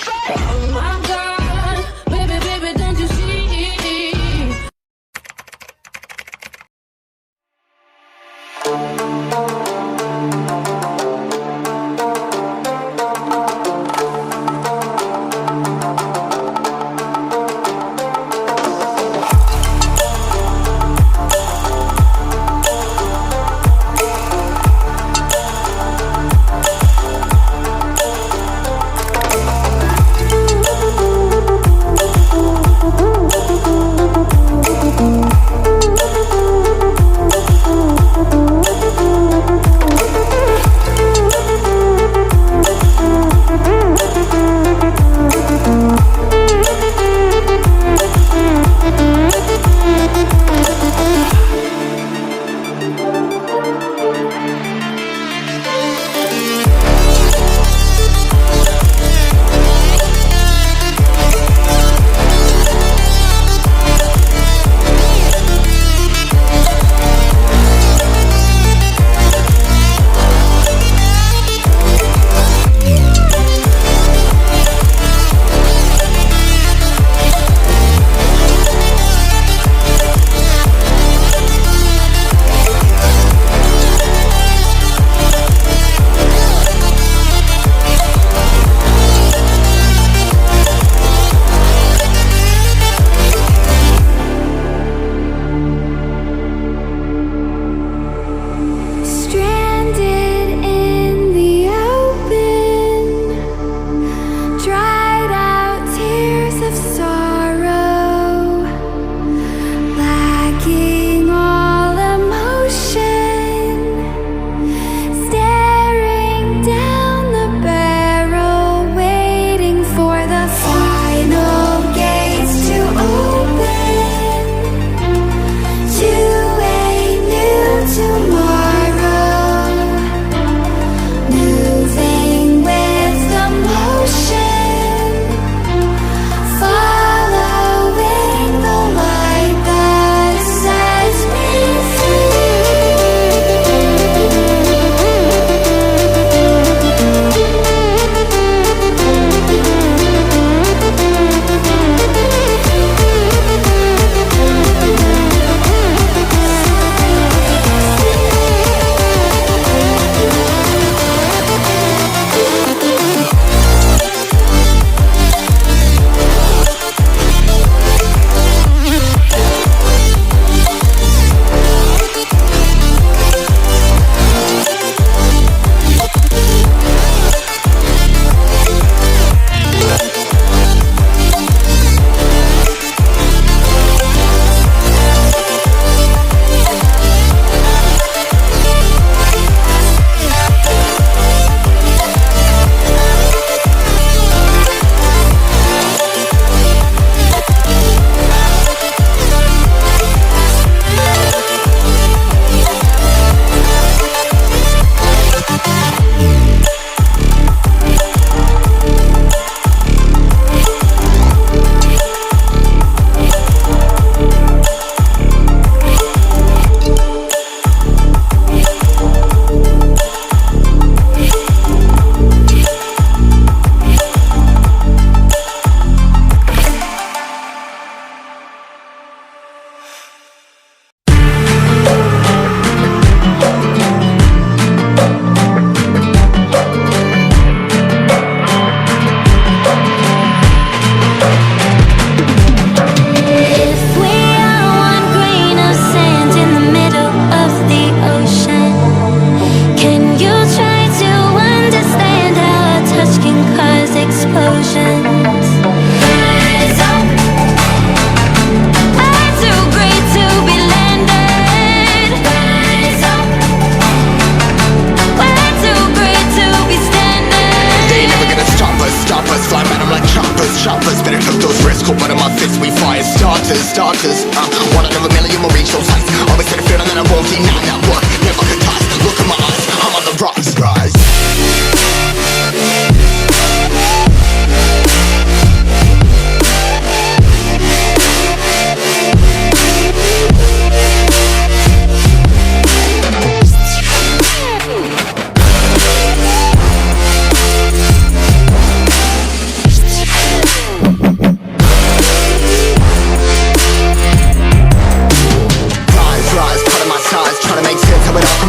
Oh my God, baby, baby, don't you see?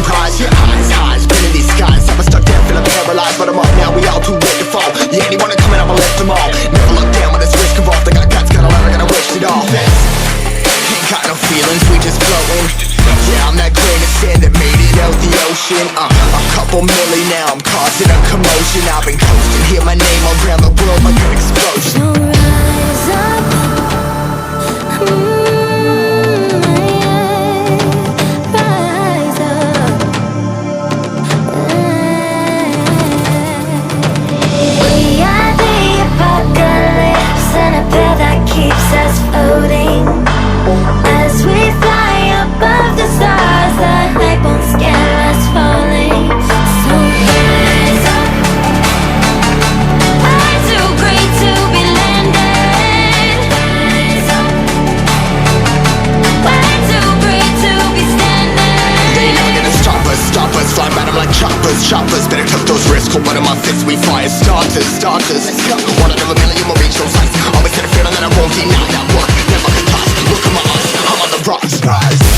comprise. Your eyes, spinning these skies. I was stuck down, feeling paralyzed, but I'm up now, we all too late to fall. Yeah, anyone coming, I'ma lift them all. Never look down when it's risk involved. I got guts, gotta learn, I gotta wish it all. Ain't got no feelings, we just floating. Yeah, I'm that grain of sand that made it out the ocean. A couple milli now, I'm causing a commotion. I've been coasting, hear my name around the world like an explosion. So rise up, rise up. We are the apocalypse, and a pill that keeps us floating. As we fly above the stars, the hype won't scare us falling. So rise up. I'm too great to be landed. Rise up. We're too great to be standing. They never gonna stop us, flying by them like choppers. Better tuck those wrists, cold blood in my fists, we fire starters. Let's go. One out of a million, we'll reach those heights. Always had a feeling that I won't deny that work. Never could toss, look at my eyes, I'm on the rocks. Rise.